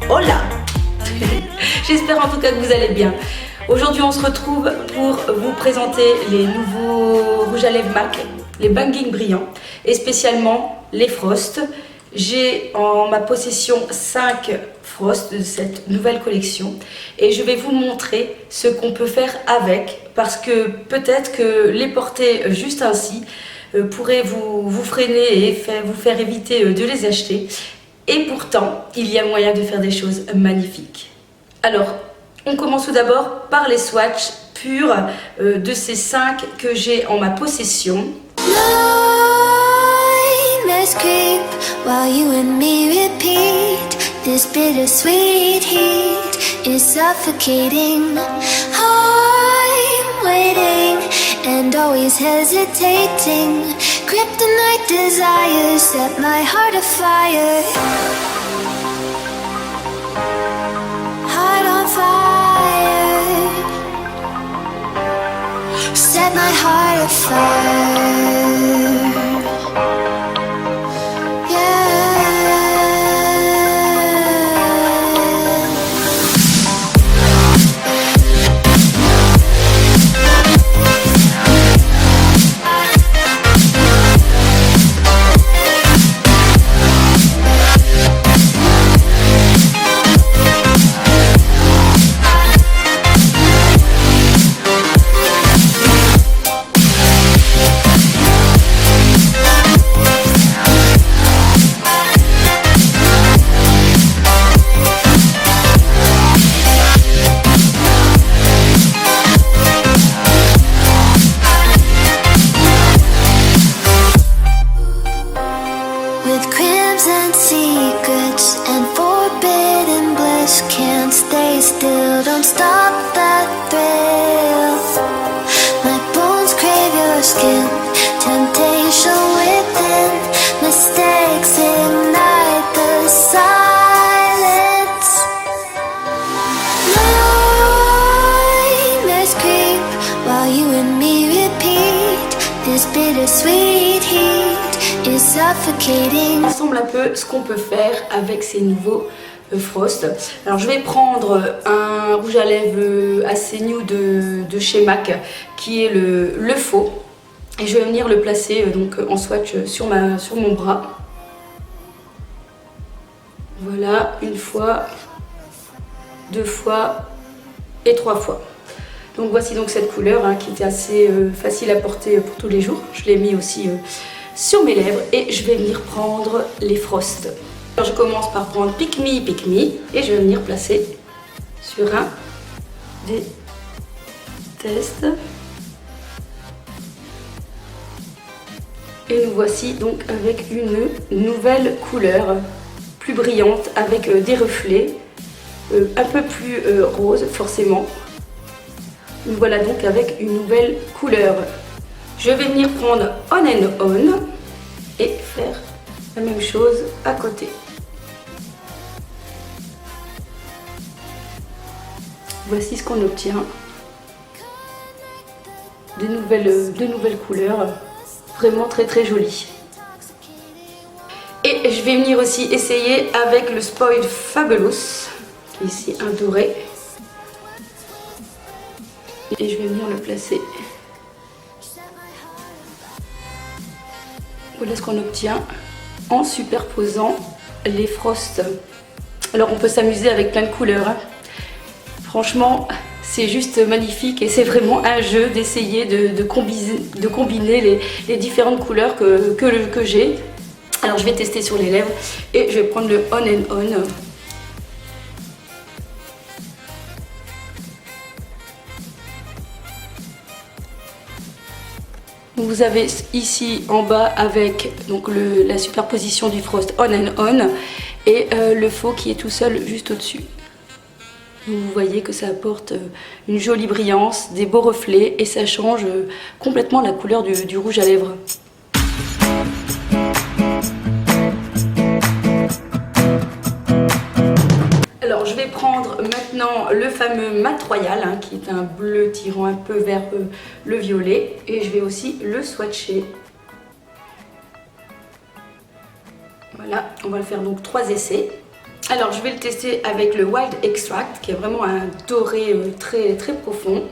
Hola. J'espère en tout cas que vous allez bien. Aujourd'hui on se retrouve pour vous présenter les nouveaux rouges à lèvres MAC, les Banging brillants et spécialement les Frost. J'ai en ma possession 5 Frost de cette nouvelle collection et je vais vous montrer ce qu'on peut faire avec, parce que peut-être que les porter juste ainsi pourrait vous freiner et vous faire éviter de les acheter. Et pourtant, il y a moyen de faire des choses magnifiques. Alors, on commence tout d'abord par les swatchs purs de ces 5 que j'ai en ma possession. Creep while you and me repeat. This bittersweet heat is suffocating. I'm waiting and always hesitating. Kryptonite desires set my heart afire. Heart on fire. Set my heart afire. Still, don't stop that thrill. My bones crave your skin. Temptation within. Mistakes ignite the silence. Nightmares creep while you and me repeat. This bittersweet heat is suffocating. Ensemble un peu ce qu'on peut faire avec ces nouveaux Frost. Alors je vais prendre un rouge à lèvres assez nude de chez MAC qui est le faux, et je vais venir le placer donc en swatch sur mon bras. Voilà, une fois, 2 fois et 3 fois. Donc voici donc cette couleur qui était assez facile à porter pour tous les jours. Je l'ai mis aussi sur mes lèvres et je vais venir prendre les Frost. Alors je commence par prendre Pick Me et je vais venir placer sur un des tests. Et nous voici donc avec une nouvelle couleur, plus brillante, avec des reflets, un peu plus rose forcément. Nous voilà donc avec une nouvelle couleur. Je vais venir prendre On and On et faire la même chose à côté. Voici ce qu'on obtient. De nouvelles couleurs, vraiment très très jolies. Et je vais venir aussi essayer avec le Spoiled Fabulous, qui est ici un doré. Et je vais venir le placer. Voilà ce qu'on obtient en superposant les Frost. Alors on peut s'amuser avec plein de couleurs. Franchement, c'est juste magnifique et c'est vraiment un jeu d'essayer de combiner les différentes couleurs que j'ai. Alors je vais tester sur les lèvres et je vais prendre le On and On. Vous avez ici en bas avec donc la superposition du Frost On and On et le faux qui est tout seul juste au-dessus. Vous voyez que ça apporte une jolie brillance, des beaux reflets et ça change complètement la couleur du rouge à lèvres. Alors je vais prendre maintenant le fameux Mat Royal qui est un bleu tirant un peu vers le violet et je vais aussi le swatcher. Voilà, on va le faire donc 3 essais. Alors je vais le tester avec le Wild Extract qui est vraiment un doré très très profond.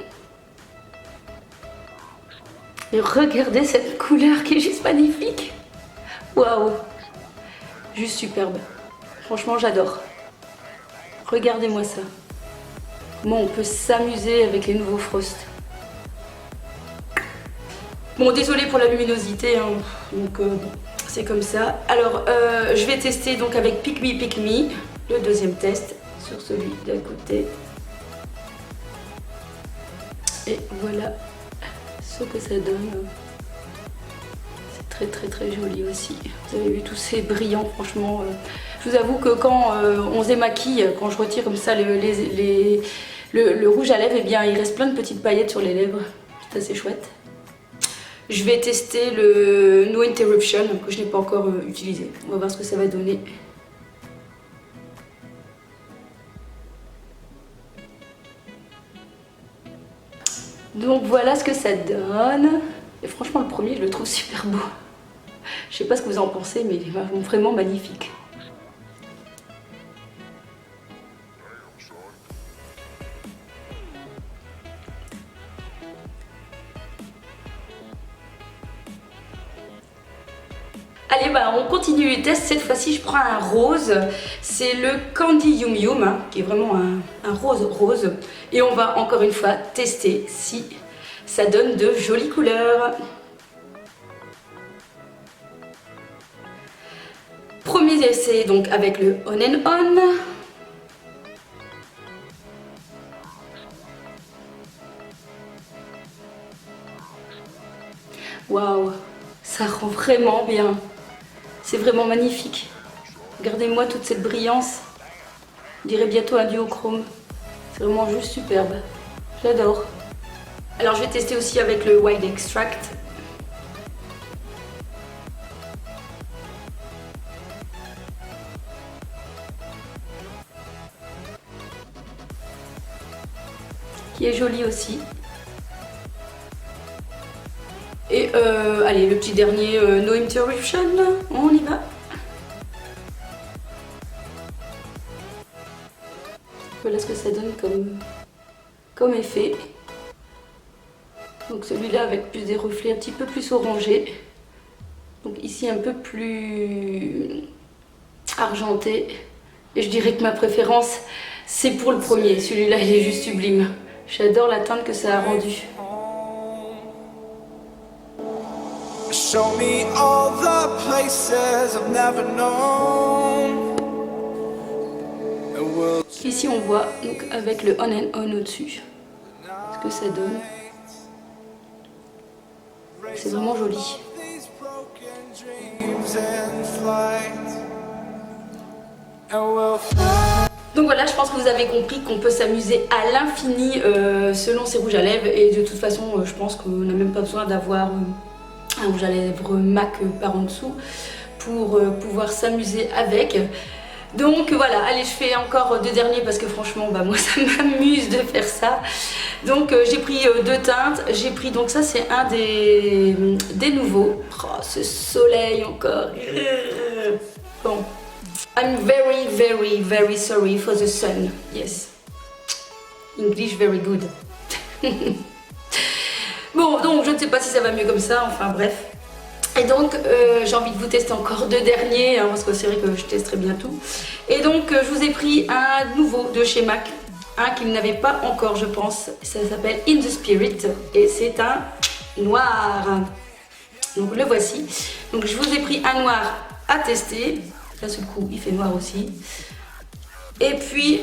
Et regardez cette couleur qui est juste magnifique. Waouh, juste superbe. Franchement j'adore. Regardez-moi ça. Comment on peut s'amuser avec les nouveaux Frost. Bon, désolé pour la luminosité, hein. Donc c'est comme ça. Alors je vais tester donc avec Pick Me, le deuxième test sur celui d'à côté. Et voilà ce que ça donne. C'est très très très joli aussi. Vous avez vu tous ces brillants, franchement. Je vous avoue que quand on se démaquille, quand je retire comme ça le rouge à lèvres, eh bien il reste plein de petites paillettes sur les lèvres. C'est assez chouette. Je vais tester le No Interruption que je n'ai pas encore utilisé. On va voir ce que ça va donner. Donc voilà ce que ça donne. Et franchement le premier je le trouve super beau. Je sais pas ce que vous en pensez mais il est vraiment magnifique. Allez, bah, on continue les tests. Cette fois-ci, je prends un rose. C'est le Candy Yum Yum, hein, qui est vraiment un rose. Et on va encore une fois tester si ça donne de jolies couleurs. Premier essai donc avec le On and On. Waouh, ça rend vraiment bien. C'est vraiment magnifique. Regardez-moi toute cette brillance. On dirait bientôt un duochrome. C'est vraiment juste superbe. J'adore. Alors je vais tester aussi avec le Wild Extract. Qui est joli aussi. Et allez, le petit dernier No Interruption, on y va. Voilà ce que ça donne comme effet. Donc celui-là avec plus des reflets un petit peu plus orangés. Donc ici un peu plus argenté. Et je dirais que ma préférence, c'est pour le premier. Celui-là, il est juste sublime. J'adore la teinte que ça a rendue. Show me all the places I've never known. Ici on voit donc avec le On and On au-dessus ce que ça donne. C'est vraiment joli. Donc voilà, je pense que vous avez compris qu'on peut s'amuser à l'infini selon ses rouges à lèvres. Et de toute façon, je pense qu'on n'a même pas besoin d'avoir un rouge à lèvres MAC par en dessous pour pouvoir s'amuser avec. Donc voilà, allez, je fais encore deux derniers parce que franchement, bah, moi ça m'amuse de faire ça. Donc j'ai pris deux teintes, j'ai pris, donc ça c'est un des nouveaux. Oh, ce soleil encore. Bon, I'm very very very sorry for the sun. Yes, English very good. Bon, donc je ne sais pas si ça va mieux comme ça, enfin bref. Et donc j'ai envie de vous tester encore deux derniers, hein, parce que c'est vrai que je testerai bientôt. Et donc je vous ai pris un nouveau de chez MAC, un qu'il n'avait pas encore je pense. Ça s'appelle In the Spirit et c'est un noir. Donc le voici. Donc je vous ai pris un noir à tester. Là ce coup il fait noir aussi. Et puis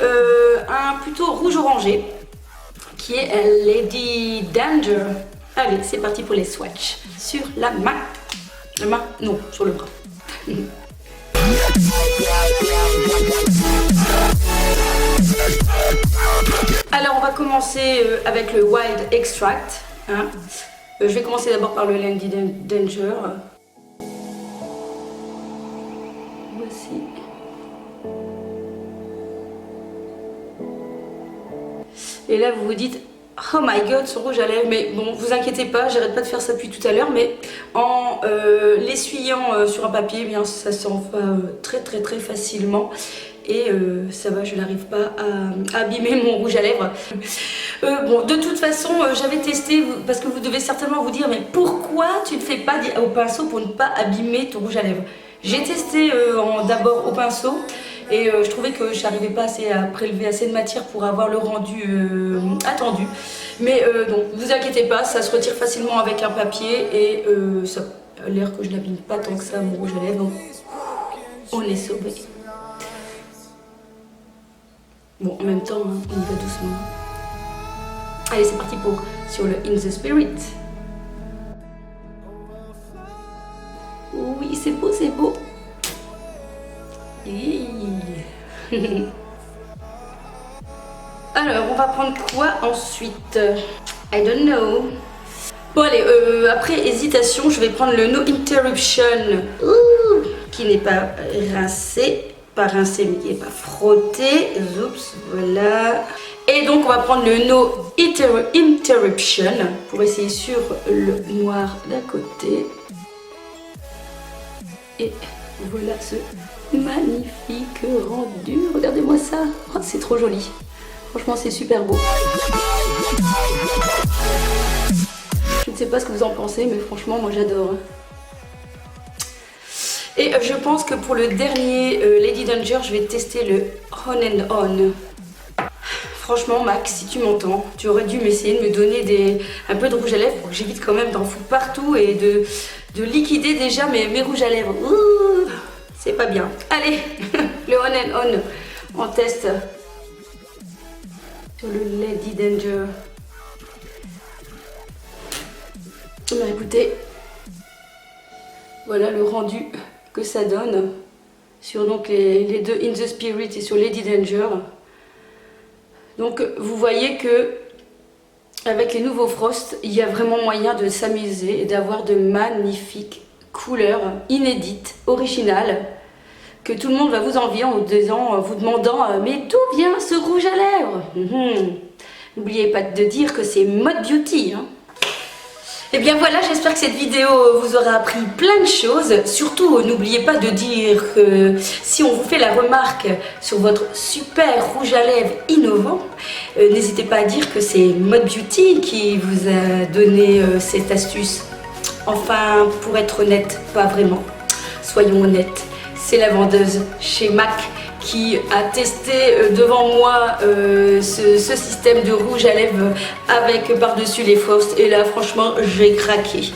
un plutôt rouge orangé qui est Lady Danger. Allez, c'est parti pour les swatchs sur la main. La main? Non, sur le bras. Alors, on va commencer avec le Wild Extract. Hein. Je vais commencer d'abord par le Lady Danger. Voici. Et là, vous vous dites... Oh my god, ce rouge à lèvres, mais bon, vous inquiétez pas, j'arrête pas de faire ça depuis tout à l'heure, mais en l'essuyant sur un papier, eh bien ça s'en va très très très facilement. et ça va, je n'arrive pas à abîmer mon rouge à lèvres. Bon, de toute façon, j'avais testé, parce que vous devez certainement vous dire, mais pourquoi tu ne fais pas au pinceau pour ne pas abîmer ton rouge à lèvres? J'ai testé d'abord au pinceau et je trouvais que je n'arrivais pas assez à prélever assez de matière pour avoir le rendu attendu. Mais donc, vous inquiétez pas, ça se retire facilement avec un papier et ça a l'air que je n'abîme pas tant que ça mon rouge à lèvres. Donc, on est sauvé. Bon, en même temps, hein, on y va doucement. Allez, c'est parti sur le In the Spirit. Oui, c'est beau, c'est beau. Alors, on va prendre quoi ensuite? I don't know. Bon, allez, après hésitation, je vais prendre le No Interruption, qui n'est pas rincé. Pas rincé, mais qui n'est pas frotté. Oups, voilà. Et donc, on va prendre le No Interruption pour essayer sur le noir d'à côté. Et voilà ce magnifique rendu. Regardez-moi ça. Oh, c'est trop joli. Franchement, c'est super beau. Je ne sais pas ce que vous en pensez, mais franchement, moi j'adore. Et je pense que pour le dernier Lady Danger, je vais tester le On and On. Franchement, Max, si tu m'entends, tu aurais dû m'essayer de me donner un peu de rouge à lèvres pour que j'évite quand même d'en foutre partout et de liquider déjà mes rouges à lèvres. Ouh, c'est pas bien. Allez, le On and On, on teste sur le Lady Danger. Bah écoutez, voilà le rendu que ça donne sur donc les deux In the Spirit et sur Lady Danger. Donc vous voyez que avec les nouveaux Frost, il y a vraiment moyen de s'amuser et d'avoir de magnifiques couleurs inédites, originales, que tout le monde va vous envier en vous demandant mais d'où vient ce rouge à lèvres? N'oubliez pas de dire que c'est Mode Beauty, hein. Et bien voilà, j'espère que cette vidéo vous aura appris plein de choses. Surtout, n'oubliez pas de dire que si on vous fait la remarque sur votre super rouge à lèvres innovant, n'hésitez pas à dire que c'est Mode Beauty qui vous a donné cette astuce. Enfin, pour être honnête, pas vraiment. Soyons honnêtes, c'est la vendeuse chez MAC qui a testé devant moi ce système de rouge à lèvres avec par-dessus les Frost. Et là, franchement, j'ai craqué.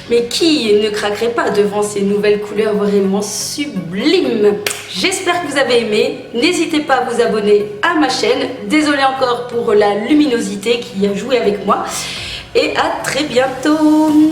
Mais qui ne craquerait pas devant ces nouvelles couleurs vraiment sublimes? J'espère que vous avez aimé. N'hésitez pas à vous abonner à ma chaîne. Désolée encore pour la luminosité qui a joué avec moi. Et à très bientôt.